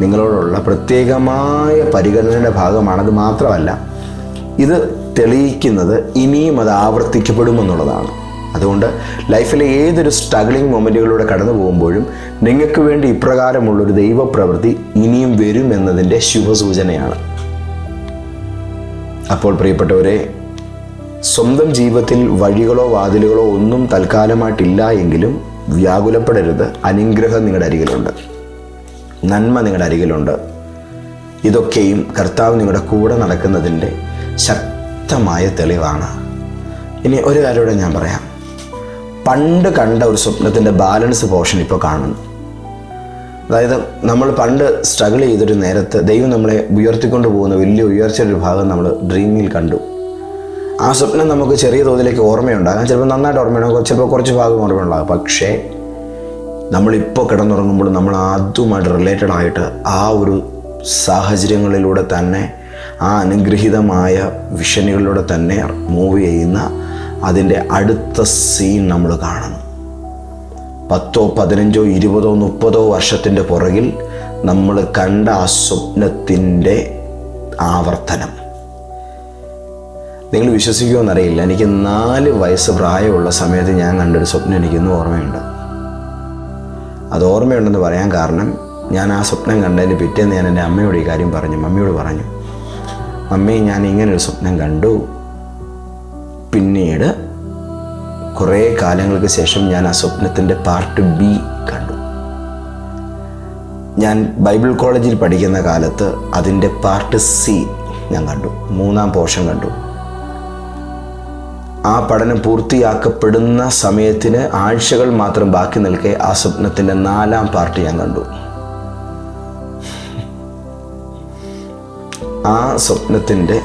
നിങ്ങളോടുള്ള പ്രത്യേകമായ പരിഗണനയുടെ ഭാഗമാണത്. മാത്രമല്ല, ഇത് തെളിയിക്കുന്നത് ഇനിയും അത് ആവർത്തിക്കപ്പെടുമെന്നുള്ളതാണ്. അതുകൊണ്ട് ലൈഫിലെ ഏതൊരു സ്ട്രഗ്ലിംഗ് മൊമെൻറ്റുകളിലൂടെ കടന്നു പോകുമ്പോഴും നിങ്ങൾക്ക് വേണ്ടി ഇപ്രകാരമുള്ളൊരു ദൈവപ്രവൃത്തി ഇനിയും വരുമെന്നതിൻ്റെ ശുഭസൂചനയാണ്. അപ്പോൾ പ്രിയപ്പെട്ടവരെ, സ്വന്തം ജീവിതത്തിൽ വഴികളോ വാതിലുകളോ ഒന്നും തൽക്കാലമായിട്ടില്ല എങ്കിലും വ്യാകുലപ്പെടരുത്. അനുഗ്രഹം നിങ്ങളുടെ അരികിലുണ്ട്, നന്മ നിങ്ങളുടെ അരികിലുണ്ട്. ഇതൊക്കെയും കർത്താവ് നിങ്ങളുടെ കൂടെ നടക്കുന്നതിൻ്റെ ശക്തമായ തെളിവാണ്. ഇനി ഒരു കാര്യം കൂടെ ഞാൻ പറയാം. പണ്ട് കണ്ട ഒരു സ്വപ്നത്തിൻ്റെ ബാലൻസ് പോർഷൻ ഇപ്പോൾ കാണുന്നു. അതായത്, നമ്മൾ പണ്ട് സ്ട്രഗിൾ ചെയ്തൊരു നേരത്ത് ദൈവം നമ്മളെ ഉയർത്തിക്കൊണ്ട് പോകുന്ന വലിയ ഉയർച്ചയുടെ ഒരു ഭാഗം നമ്മൾ ഡ്രീമിൽ കണ്ടു. ആ സ്വപ്നം നമുക്ക് ചെറിയ തോതിലേക്ക് ഓർമ്മയുണ്ടാകാം, ചിലപ്പോൾ നന്നായിട്ട് ഓർമ്മയുണ്ടാകും, ചിലപ്പോൾ കുറച്ച് ഭാഗം ഓർമ്മയുണ്ടാകും. പക്ഷേ നമ്മളിപ്പോൾ കിടന്നുറങ്ങുമ്പോൾ നമ്മൾ അതുമായിട്ട് റിലേറ്റഡ് ആയിട്ട് ആ ഒരു സാഹചര്യങ്ങളിലൂടെ തന്നെ, ആ അനുഗ്രഹീതമായ വിഷനുകളിലൂടെ തന്നെ മൂവ് ചെയ്യുന്ന അതിൻ്റെ അടുത്ത സീൻ നമ്മൾ കാണുന്നു. 10, 15, 20, 30 വർഷത്തിൻ്റെ പുറകിൽ നമ്മൾ കണ്ട ആ സ്വപ്നത്തിൻ്റെ ആവർത്തനം. നിങ്ങൾ വിശ്വസിക്കുമെന്നറിയില്ല, എനിക്ക് 4 വയസ്സ് പ്രായമുള്ള സമയത്ത് ഞാൻ കണ്ടൊരു സ്വപ്നം എനിക്കിന്നും ഓർമ്മയുണ്ട്. അത് ഓർമ്മയുണ്ടെന്ന് പറയാൻ കാരണം, ഞാൻ ആ സ്വപ്നം കണ്ടതിന് പിറ്റേന്ന് ഞാൻ എൻ്റെ അമ്മയോട് ഈ കാര്യം പറഞ്ഞു. മമ്മിയോട് പറഞ്ഞു, മമ്മി, ഞാൻ ഇങ്ങനൊരു സ്വപ്നം കണ്ടു. പിന്നീട് കുറേ കാലങ്ങൾക്ക് ശേഷം ഞാൻ ആ സ്വപ്നത്തിൻ്റെ പാർട്ട് B കണ്ടു. ഞാൻ ബൈബിൾ കോളേജിൽ പഠിക്കുന്ന കാലത്ത് അതിൻ്റെ പാർട്ട് C ഞാൻ കണ്ടു, 3-ാം പോർഷൻ കണ്ടു. ആ പഠനം പൂർത്തിയാക്കപ്പെടുന്ന സമയത്തിന് ആഴ്ചകൾ മാത്രം ബാക്കി നിൽക്കെ ആ സ്വപ്നത്തിൻ്റെ 4-ാം പാർട്ട് ഞാൻ കണ്ടു. ആ സ്വപ്നത്തിൻ്റെ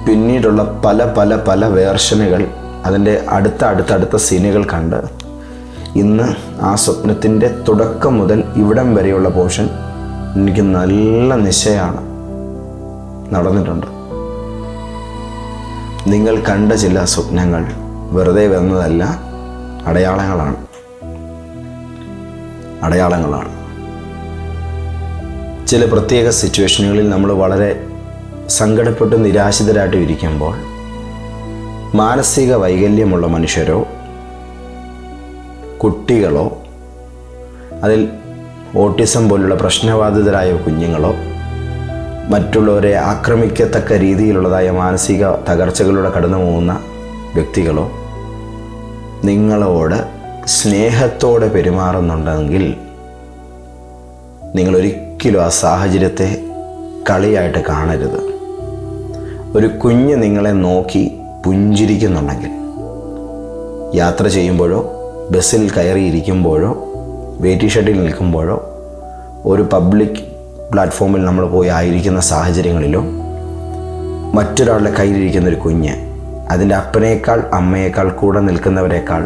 പിന്നീടുള്ള പല പല പല വേർഷനുകൾ, അതിൻ്റെ അടുത്ത സീനുകൾ കണ്ട് ഇന്ന് ആ സ്വപ്നത്തിൻ്റെ തുടക്കം മുതൽ ഇവിടം വരെയുള്ള പോർഷൻ എനിക്ക് നല്ല നിശ്ചയമാണ് നടന്നിട്ടുണ്ട്. നിങ്ങൾ കണ്ട ചില സ്വപ്നങ്ങൾ വെറുതെ വന്നതല്ല, അടയാളങ്ങളാണ്. ചില പ്രത്യേക സിറ്റുവേഷനുകളിൽ നമ്മൾ വളരെ സങ്കടപ്പെട്ട് നിരാശിതരായിട്ട് ഇരിക്കുമ്പോൾ മാനസിക വൈകല്യമുള്ള മനുഷ്യരോ കുട്ടികളോ, അതിൽ ഓട്ടിസം പോലുള്ള പ്രശ്നബാധിതരായ കുഞ്ഞുങ്ങളോ, മറ്റുള്ളവരെ ആക്രമിക്കത്തക്ക രീതിയിലുള്ളതായ മാനസിക തകർച്ചകളിലൂടെ കടന്നു പോകുന്ന വ്യക്തികളോ നിങ്ങളോട് സ്നേഹത്തോടെ പെരുമാറുന്നുണ്ടെങ്കിൽ നിങ്ങളൊരിക്കലും ആ സാഹചര്യത്തെ കളിയായിട്ട് കാണരുത്. ഒരു കുഞ്ഞ് നിങ്ങളെ നോക്കി പുഞ്ചിരിക്കുന്നുണ്ടെങ്കിൽ, യാത്ര ചെയ്യുമ്പോഴോ ബസ്സിൽ കയറിയിരിക്കുമ്പോഴോ വെയിറ്റിംഗ് ഷെഡിൽ നിൽക്കുമ്പോഴോ ഒരു പബ്ലിക് പ്ലാറ്റ്ഫോമിൽ നമ്മൾ പോയി ആയിരിക്കുന്ന സാഹചര്യങ്ങളിലോ മറ്റൊരാളുടെ കയ്യിലിരിക്കുന്നൊരു കുഞ്ഞ് അതിൻ്റെ അപ്പനേക്കാൾ അമ്മയേക്കാൾ കൂടെ നിൽക്കുന്നവരെക്കാൾ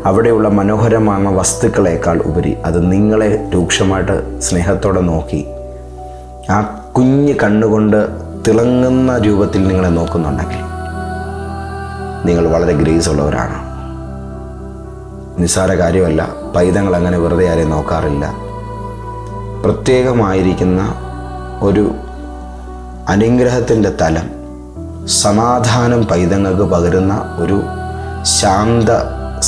അവിടെയുള്ള മനോഹരമായ വസ്തുക്കളേക്കാൾ ഉപരി അത് നിങ്ങളെ രൂക്ഷമായിട്ട് സ്നേഹത്തോടെ നോക്കി ആ കുഞ്ഞ് കണ്ണുകൊണ്ട് തിളങ്ങുന്ന രൂപത്തിൽ നിങ്ങളെ നോക്കുന്നുണ്ടെങ്കിൽ നിങ്ങൾ വളരെ ഗ്രേസ് ഉള്ളവരാണ്. നിസ്സാര കാര്യമല്ല. പൈതങ്ങൾ അങ്ങനെ വെറുതെ ആരെയും നോക്കാറില്ല. പ്രത്യേകമായിരിക്കുന്ന ഒരു അനുഗ്രഹത്തിൻ്റെ തലം, സമാധാനം പൈതങ്ങൾക്ക് പകരുന്ന ഒരു ശാന്ത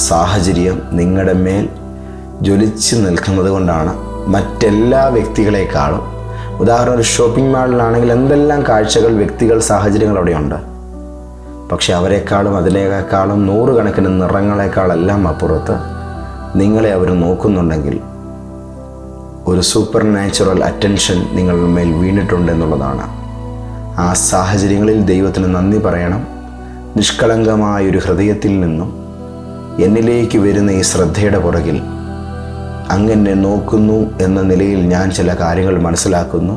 സാഹചര്യം നിങ്ങളുടെ മേൽ ജ്വലിച്ച് നിൽക്കുന്നത് കൊണ്ടാണ് മറ്റെല്ലാ വ്യക്തികളെക്കാളും, ഉദാഹരണം ഒരു ഷോപ്പിംഗ് മാളിലാണെങ്കിൽ എന്തെല്ലാം കാഴ്ചകൾ, വ്യക്തികൾ, സാഹചര്യങ്ങൾ അവിടെയുണ്ട്. പക്ഷെ അവരെക്കാളും അതിനേക്കാളും നൂറുകണക്കിന് നിറങ്ങളെക്കാളെല്ലാം അപ്പുറത്ത് നിങ്ങളെ അവർ നോക്കുന്നുണ്ടെങ്കിൽ ഒരു സൂപ്പർ നാച്ചുറൽ അറ്റൻഷൻ നിങ്ങളുടെ മേൽ വീണിട്ടുണ്ടെന്നുള്ളതാണ്. ആ സാഹചര്യങ്ങളിൽ ദൈവത്തിന് നന്ദി പറയണം. നിഷ്കളങ്കമായൊരു ഹൃദയത്തിൽ നിന്നും എന്നിലേക്ക് വരുന്ന ഈ ശ്രദ്ധയുടെ പുറകിൽ അങ്ങെന്നെ നോക്കുന്നു എന്ന നിലയിൽ ഞാൻ ചില കാര്യങ്ങൾ മനസ്സിലാക്കുന്നു.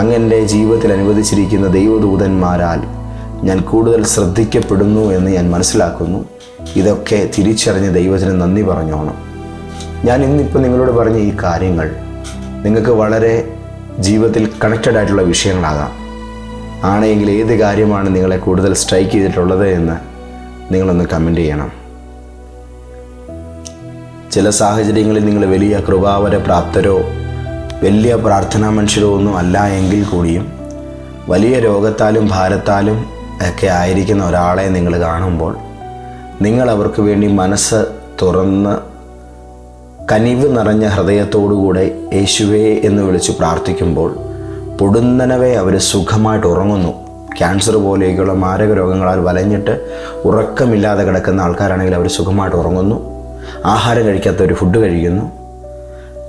അങ്ങെൻ്റെ ജീവിതത്തിൽ അനുവദിച്ചിരിക്കുന്ന ദൈവദൂതന്മാരാൽ ഞാൻ കൂടുതൽ ശ്രദ്ധിക്കപ്പെടുന്നു എന്ന് ഞാൻ മനസ്സിലാക്കുന്നു. ഇതൊക്കെ തിരിച്ചറിഞ്ഞ് ദൈവത്തിന് നന്ദി പറഞ്ഞോണം. ഞാൻ ഇന്നിപ്പോൾ നിങ്ങളോട് പറഞ്ഞ ഈ കാര്യങ്ങൾ നിങ്ങൾക്ക് വളരെ ജീവിതത്തിൽ കണക്റ്റഡ് ആയിട്ടുള്ള വിഷയങ്ങളാകാം. ആണെങ്കിൽ ഏത് കാര്യമാണ് നിങ്ങളെ കൂടുതൽ സ്ട്രൈക്ക് ചെയ്തിട്ടുള്ളത് എന്ന് നിങ്ങളൊന്ന് കമൻ്റ് ചെയ്യണം. ചില സാഹചര്യങ്ങളിൽ നിങ്ങൾ വലിയ കൃപാവര പ്രാപ്തരോ വലിയ പ്രാർത്ഥനാ മനുഷ്യരോ ഒന്നും അല്ല എങ്കിൽ കൂടിയും വലിയ രോഗത്താലും ഭാരത്താലും ഒക്കെ ആയിരിക്കുന്ന ഒരാളെ നിങ്ങൾ കാണുമ്പോൾ നിങ്ങൾ അവർക്ക് വേണ്ടി മനസ്സ് തുറന്ന് കനിവ് നിറഞ്ഞ ഹൃദയത്തോടുകൂടെ യേശുവേ എന്ന് വിളിച്ച് പ്രാർത്ഥിക്കുമ്പോൾ പൊടുന്നനവേ അവർ സുഖമായിട്ട് ഉറങ്ങുന്നു. ക്യാൻസർ പോലെയൊക്കെയുള്ള മാരക രോഗങ്ങളാൽ വലഞ്ഞിട്ട് ഉറക്കമില്ലാതെ കിടക്കുന്ന ആൾക്കാരാണെങ്കിൽ അവർ സുഖമായിട്ട് ഉറങ്ങുന്നു. ആഹാരം കഴിക്കാത്തവർ ഫുഡ് കഴിക്കുന്നു.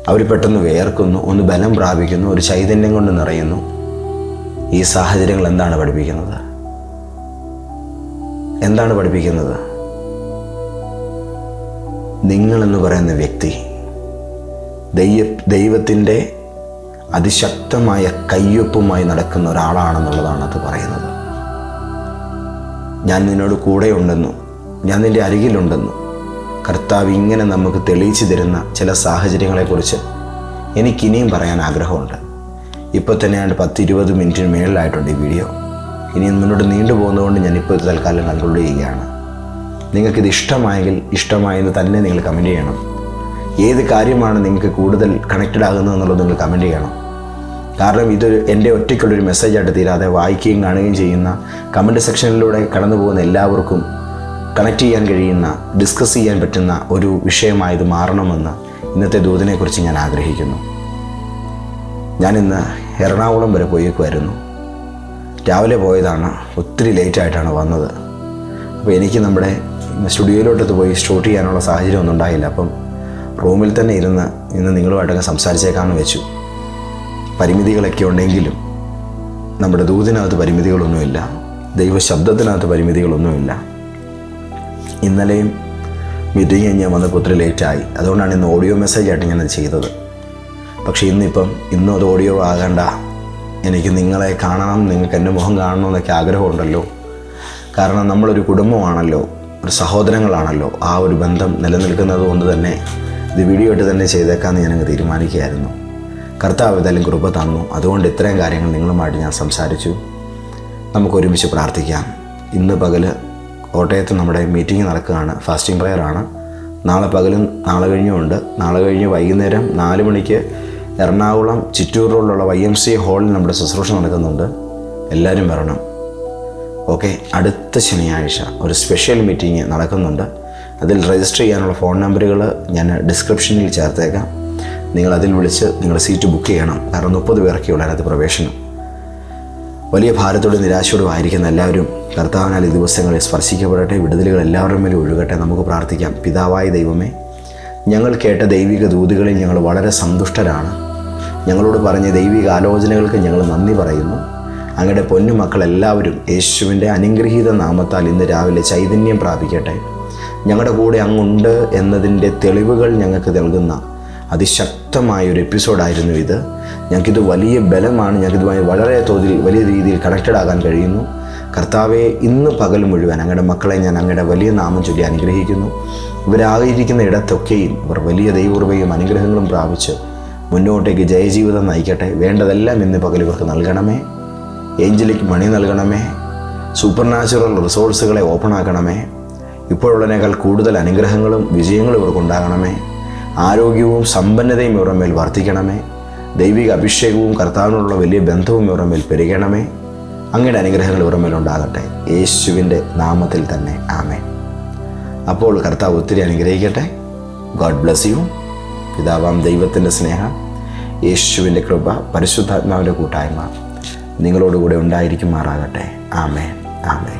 അവർ പെട്ടെന്ന് വേർക്കുന്നു, ഒന്ന് ബലം പ്രാപിക്കുന്നു, ഒരു ചൈതന്യം കൊണ്ട് നിറയുന്നു. ഈ സാഹചര്യങ്ങൾ എന്താണ് പഠിപ്പിക്കുന്നത്? എന്താണ് പഠിപ്പിക്കുന്നത്? നിങ്ങളെന്ന് പറയുന്ന വ്യക്തി ദൈവത്തിൻ്റെ അതിശക്തമായ കയ്യൊപ്പുമായി നടക്കുന്ന ഒരാളാണെന്നുള്ളതാണ് അത് പറയുന്നത്. ഞാൻ നിന്നോട് കൂടെയുണ്ടെന്നും ഞാൻ നിൻ്റെ അരികിലുണ്ടെന്നും കർത്താവ് ഇങ്ങനെ നമുക്ക് തെളിയിച്ചു തരുന്ന ചില സാഹചര്യങ്ങളെക്കുറിച്ച് എനിക്കിനിയും പറയാൻ ആഗ്രഹമുണ്ട്. ഇപ്പോൾ തന്നെ 10-20 മിനിറ്റിന് മേളിലായിട്ടുണ്ട് ഈ വീഡിയോ. ഇനിയും മുന്നോട്ട് നീണ്ടു പോകുന്നതുകൊണ്ട് ഞാനിപ്പോൾ ഇത് തൽക്കാലം കൺക്ലൂഡ് ചെയ്യുകയാണ്. നിങ്ങൾക്കിത് ഇഷ്ടമായെങ്കിൽ ഇഷ്ടമായെന്ന് തന്നെ നിങ്ങൾ കമൻറ്റ് ചെയ്യണം. ഏത് കാര്യമാണ് നിങ്ങൾക്ക് കൂടുതൽ കണക്റ്റഡ് ആകുന്നത് എന്നുള്ളത് നിങ്ങൾ കമൻറ്റ് ചെയ്യണം. കാരണം ഇതൊരു എൻ്റെ ഒറ്റയ്ക്കുള്ളൊരു മെസ്സേജായിട്ട് തീരാതെ വായിക്കുകയും കാണുകയും ചെയ്യുന്ന കമൻറ്റ് സെക്ഷനിലൂടെ കടന്നു പോകുന്ന എല്ലാവർക്കും കണക്ട് ചെയ്യാൻ കഴിയുന്ന, ഡിസ്കസ് ചെയ്യാൻ പറ്റുന്ന ഒരു വിഷയമായത് മാറണമെന്ന് ഇന്നത്തെ ദൂതിനെക്കുറിച്ച് ഞാൻ ആഗ്രഹിക്കുന്നു. ഞാനിന്ന് എറണാകുളം വരെ പോയേക്കുമായിരുന്നു. രാവിലെ പോയതാണ്, ഒത്തിരി ലേറ്റായിട്ടാണ് വന്നത്. അപ്പോൾ എനിക്ക് നമ്മുടെ സ്റ്റുഡിയോയിലോട്ടത്ത് പോയി ഷൂട്ട് ചെയ്യാനുള്ള സാഹചര്യമൊന്നും ഉണ്ടായില്ല. അപ്പം റൂമിൽ തന്നെ ഇന്ന് നിങ്ങളുമായിട്ടൊക്കെ സംസാരിച്ചേക്കാമെന്ന് വെച്ചു. പരിമിതികളൊക്കെ ഉണ്ടെങ്കിലും നമ്മുടെ ദൂതിനകത്ത് പരിമിതികളൊന്നുമില്ല, ദൈവശബ്ദത്തിനകത്ത് പരിമിതികളൊന്നുമില്ല. ഇന്നലെയും മീറ്റിംഗ് ഞാൻ വന്നപ്പോൾ ഒത്തിരി ലേറ്റായി. അതുകൊണ്ടാണ് ഇന്ന് ഓഡിയോ മെസ്സേജായിട്ട് ഞാനത് ചെയ്തത്. പക്ഷേ ഇന്നും അത് ഓഡിയോ ആകണ്ട. എനിക്ക് നിങ്ങളെ കാണണം, നിങ്ങൾക്ക് എൻ്റെ മുഖം കാണണമെന്നൊക്കെ ആഗ്രഹമുണ്ടല്ലോ. കാരണം നമ്മളൊരു കുടുംബമാണല്ലോ, ഒരു സഹോദരങ്ങളാണല്ലോ. ആ ഒരു ബന്ധം നിലനിൽക്കുന്നത് കൊണ്ട് തന്നെ ഇത് വീഡിയോ ആയിട്ട് തന്നെ ചെയ്തേക്കാമെന്ന് ഞാനങ്ങ് തീരുമാനിക്കുകയായിരുന്നു. കർത്താവ് ഏതായാലും കൃപ തന്നു. അതുകൊണ്ട് ഇത്രയും കാര്യങ്ങൾ നിങ്ങളുമായിട്ട് ഞാൻ സംസാരിച്ചു. നമുക്കൊരുമിച്ച് പ്രാർത്ഥിക്കാം. ഇന്ന് പകല് കോട്ടയത്ത് നമ്മുടെ മീറ്റിംഗ് നടക്കുകയാണ്. ഫാസ്റ്റിംഗ് പ്രെയറാണ്. നാളെ പകലും നാളെ കഴിഞ്ഞുമുണ്ട്. നാളെ കഴിഞ്ഞ് വൈകുന്നേരം 4 മണിക്ക് എറണാകുളം ചിറ്റൂർ റോഡിലുള്ള YMCA ഹാളിൽ നമ്മുടെ ശുശ്രൂഷ നടക്കുന്നുണ്ട്. എല്ലാവരും വരണം. ഓക്കെ. അടുത്ത ശനിയാഴ്ച ഒരു സ്പെഷ്യൽ മീറ്റിംഗ് നടക്കുന്നുണ്ട്. അതിൽ രജിസ്റ്റർ ചെയ്യാനുള്ള ഫോൺ നമ്പറുകൾ ഞാൻ ഡിസ്ക്രിപ്ഷനിൽ ചേർത്തേക്കാം. നിങ്ങളതിൽ വിളിച്ച് നിങ്ങളുടെ സീറ്റ് ബുക്ക് ചെയ്യണം. കാരണം 30 പേർക്കുള്ള അതിനകത്ത് പ്രവേശനം. വലിയ ഭാരത്തോടും നിരാശയോടും ആയിരിക്കുന്ന എല്ലാവരും കർത്താവിനാൽ ഈ ദിവസങ്ങളിൽ സ്പർശിക്കപ്പെടട്ടെ. വിടുതലുകൾ എല്ലാവരുടെ മേലും ഒഴുകട്ടെ. നമുക്ക് പ്രാർത്ഥിക്കാം. പിതാവായ ദൈവമേ, ഞങ്ങൾ കേട്ട ദൈവിക ദൂതുകളിൽ ഞങ്ങൾ വളരെ സന്തുഷ്ടരാണ്. ഞങ്ങളോട് പറഞ്ഞ ദൈവിക ആലോചനകൾക്ക് ഞങ്ങൾ നന്ദി പറയുന്നു. അങ്ങയുടെ പൊന്നുമക്കളെല്ലാവരും യേശുവിൻ്റെ അനുഗ്രഹീത നാമത്താൽ ഇന്ന് രാവിലെ ചൈതന്യം പ്രാപിക്കട്ടെ. ഞങ്ങളുടെ കൂടെ അങ്ങുണ്ട് എന്നതിൻ്റെ തെളിവുകൾ ഞങ്ങൾക്ക് നൽകുന്ന അതിശക്തമായൊരു എപ്പിസോഡായിരുന്നു ഇത്. ഞങ്ങൾക്കിത് വലിയ ബലമാണ്. ഞങ്ങൾക്കിതുമായി വളരെ തോതിൽ വലിയ രീതിയിൽ കണക്റ്റഡ് ആകാൻ കഴിയുന്നു. കർത്താവെ, ഇന്ന് പകൽ മുഴുവൻ അങ്ങയുടെ മക്കളെ ഞാൻ അങ്ങയുടെ വലിയ നാമം ചൊല്ലി അനുഗ്രഹിക്കുന്നു. ഇവരായിരിക്കുന്ന ഇടത്തൊക്കെയും ഇവർ വലിയ ദൈവകൃപയും അനുഗ്രഹങ്ങളും പ്രാപിച്ച് മുന്നോട്ടേക്ക് ജയജീവിതം നയിക്കട്ടെ. വേണ്ടതെല്ലാം ഇന്ന് പകൽ ഇവർക്ക് നൽകണമേ. ഏഞ്ചലിക് മണി നൽകണമേ. സൂപ്പർ നാച്ചുറൽ റിസോഴ്സുകളെ ഓപ്പൺ ആക്കണമേ. ഇപ്പോഴുള്ളതിനേക്കാൾ കൂടുതൽ അനുഗ്രഹങ്ങളും വിജയങ്ങളും ഇവർക്കുണ്ടാകണമേ. ആരോഗ്യവും സമ്പന്നതയും ഇവരുടെ മേൽ വർദ്ധിക്കണമേ. ദൈവിക അഭിഷേകവും കർത്താവിനുള്ള വലിയ ബന്ധവും ഇവരുടെ മേൽ പെരുകണമേ. അങ്ങയുടെ അനുഗ്രഹങ്ങൾ ഇവരുടെ മേലുണ്ടാകട്ടെ. യേശുവിൻ്റെ നാമത്തിൽ തന്നെ ആമേൻ. അപ്പോൾ കർത്താവ് ഒത്തിരി അനുഗ്രഹിക്കട്ടെ. God bless you. പിതാവാം ദൈവത്തിൻ്റെ സ്നേഹം, യേശുവിൻ്റെ കൃപ, പരിശുദ്ധാത്മാവിൻ്റെ കൂട്ടായ്മ നിങ്ങളോടുകൂടെ ഉണ്ടായിരിക്കുമാറാകട്ടെ. ആമേൻ, ആമേൻ.